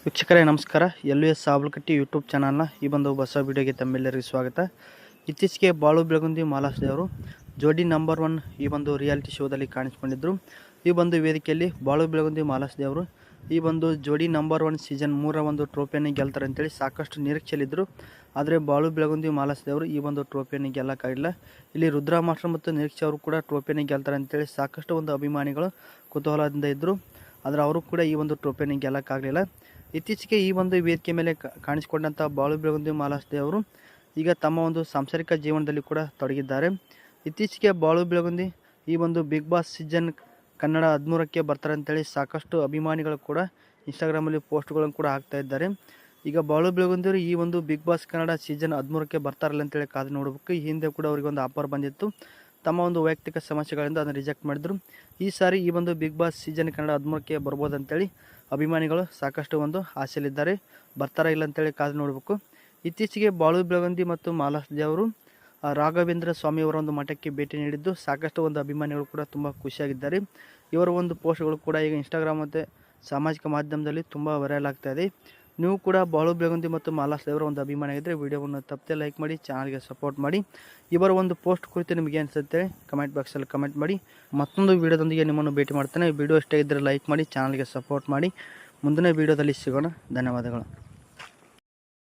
ವೀಕ್ಷಕರೇ ನಮಸ್ಕಾರ. LVS ಸಾಬಲಕಟ್ಟಿ YouTube ಚಾನಲ್ನ ಈ ಒಂದು ಹೊಸ ವಿಡಿಯೋಗೆ ತಮ್ಮೆಲ್ಲರಿಗೂ ಸ್ವಾಗತ. ಇತ್ತೀಚೆಗೆ ಬಾಳು ಬೆಳಗುಂದಿ ಮಾಲಾಶ್ರೀ ಅವರು ಜೋಡಿ ನಂಬರ್ 1 ಈ ಒಂದು ರಿಯಾಲಿಟಿ ಶೋದಲ್ಲಿ ಕಾಣಿಸಿಕೊಂಡಿದ್ದರು. ಈ ಒಂದು ವೇದಿಕೆಯಲ್ಲಿ ಬಾಳು ಬೆಳಗುಂದಿ ಮಾಲಾಶ್ರೀ ಅವರು ಈ ಒಂದು ಜೋಡಿ ನಂಬರ್ 1 ಸೀಸನ್ 3 ಒಂದು ಟ್ರೋಫಿಯನ್ನು ಗೆಲ್ತಾರೆ ಅಂತೇಳಿ ಸಾಕಷ್ಟು ನಿರೀಕ್ಷೆಯಲ್ಲಿದ್ದರು. ಆದರೆ ಬಾಳು ಬೆಳಗುಂದಿ ಮಾಲಾಶ್ರೀ ಅವರು ಈ ಒಂದು ಟ್ರೋಫಿಯನ್ನು ಗೆಲ್ಲಕ್ಕಾಗಿಲ್ಲ. ಇಲ್ಲಿ ರುದ್ರಾ ಮಾಸ್ಟರ್ ಮತ್ತು ನಿರೀಕ್ಷೆ ಅವರು ಕೂಡ ಟ್ರೋಫಿಯನ್ನು ಗೆಲ್ತಾರೆ ಅಂತೇಳಿ ಸಾಕಷ್ಟು ಒಂದು ಅಭಿಮಾನಿಗಳು ಕುತೂಹಲದಿಂದ ಇದ್ದರು. ಆದರೆ ಅವರು ಕೂಡ ಈ ಒಂದು ಟ್ರೋಫಿಯನ್ನು ಗೆಲ್ಲಕ್ಕಾಗಲಿಲ್ಲ. ಇತ್ತೀಚೆಗೆ ಈ ಒಂದು ವೇದಿಕೆ ಮೇಲೆ ಕಾಣಿಸಿಕೊಂಡಂಥ ಬಾಳು ಬೆಳಗುಂದಿ ಮಾಲಾಶ್ರೀ ಅವರು ಈಗ ತಮ್ಮ ಒಂದು ಸಾಂಸಾರಿಕ ಜೀವನದಲ್ಲಿ ಕೂಡ ತೊಡಗಿದ್ದಾರೆ. ಇತ್ತೀಚೆಗೆ ಬಾಳು ಬೆಳಗುಂದಿ ಈ ಒಂದು ಬಿಗ್ ಬಾಸ್ ಸೀಸನ್ ಕನ್ನಡ 13ಕ್ಕೆ ಬರ್ತಾರೆ ಅಂತೇಳಿ ಸಾಕಷ್ಟು ಅಭಿಮಾನಿಗಳು ಕೂಡ ಇನ್ಸ್ಟಾಗ್ರಾಮಲ್ಲಿ ಪೋಸ್ಟ್ಗಳನ್ನು ಕೂಡ ಹಾಕ್ತಾ ಇದ್ದಾರೆ. ಈಗ ಬಾಳು ಬೆಳಗುಂದಿಯವರು ಈ ಒಂದು ಬಿಗ್ ಬಾಸ್ ಕನ್ನಡ ಸೀಸನ್ 13ಕ್ಕೆ ಬರ್ತಾರಲ್ಲ ಅಂತೇಳಿ ಕಾದು ನೋಡಬೇಕು. ಈ ಹಿಂದೆ ಕೂಡ ಅವರಿಗೆ ಒಂದು ಆಫರ್ ಬಂದಿತ್ತು. ತಮ್ಮ ಒಂದು ವೈಯಕ್ತಿಕ ಸಮಸ್ಯೆಗಳಿಂದ ಅದನ್ನು ರಿಜೆಕ್ಟ್ ಮಾಡಿದರು. ಈ ಸಾರಿ ಈ ಒಂದು ಬಿಗ್ ಬಾಸ್ ಸೀಸನ್ ಕನ್ನಡ 13ಕ್ಕೆ ಬರ್ಬೋದು ಅಂತೇಳಿ ಅಭಿಮಾನಿಗಳು ಸಾಕಷ್ಟು ಒಂದು ಆಸೆಯಲ್ಲಿದ್ದಾರೆ. ಬರ್ತಾರ ಇಲ್ಲ ಅಂತೇಳಿ ಕಾದು ನೋಡಬೇಕು. ಇತ್ತೀಚೆಗೆ ಬಾಳು ಬೆಳಗುಂದಿ ಮತ್ತು ಮಾಲಾಶ್ರೀ ಅವರು ರಾಘವೇಂದ್ರ ಸ್ವಾಮಿಯವರ ಒಂದು ಮಠಕ್ಕೆ ಭೇಟಿ ನೀಡಿದ್ದು ಸಾಕಷ್ಟು ಒಂದು ಅಭಿಮಾನಿಗಳು ಕೂಡ ತುಂಬ ಖುಷಿಯಾಗಿದ್ದಾರೆ. ಇವರ ಒಂದು ಪೋಸ್ಟ್ಗಳು ಕೂಡ ಈಗ ಇನ್ಸ್ಟಾಗ್ರಾಮ್ ಮತ್ತು ಸಾಮಾಜಿಕ ಮಾಧ್ಯಮದಲ್ಲಿ ತುಂಬ ವೈರಲ್ ಆಗ್ತಾ ಇದೆ. ನೀವು ಕೂಡ ಬಾಳು ಬೆಳಗುಂದಿ ಮತ್ತು ಮಾಲಾಶ್ರೀ ಅವರ ಒಂದು ಅಭಿಮಾನಿ ಆಗಿದ್ದರೆ ವಿಡಿಯೋವನ್ನು ತಪ್ಪದೆ ಲೈಕ್ ಮಾಡಿ, ಚಾನಲ್ಗೆ ಸಪೋರ್ಟ್ ಮಾಡಿ. ಇವರ ಒಂದು ಪೋಸ್ಟ್ ಕುರಿತು ನಿಮಗೆ ಅನಿಸುತ್ತೆ ಕಮೆಂಟ್ ಬಾಕ್ಸಲ್ಲಿ ಕಮೆಂಟ್ ಮಾಡಿ. ಮತ್ತೊಂದು ವಿಡಿಯೋದೊಂದಿಗೆ ನಿಮ್ಮನ್ನು ಭೇಟಿ ಮಾಡ್ತೇನೆ. ವಿಡಿಯೋ ಇಷ್ಟ ಇದ್ದರೆ ಲೈಕ್ ಮಾಡಿ, ಚಾನಲ್ಗೆ ಸಪೋರ್ಟ್ ಮಾಡಿ. ಮುಂದಿನ ವಿಡಿಯೋದಲ್ಲಿ ಸಿಗೋಣ. ಧನ್ಯವಾದಗಳು.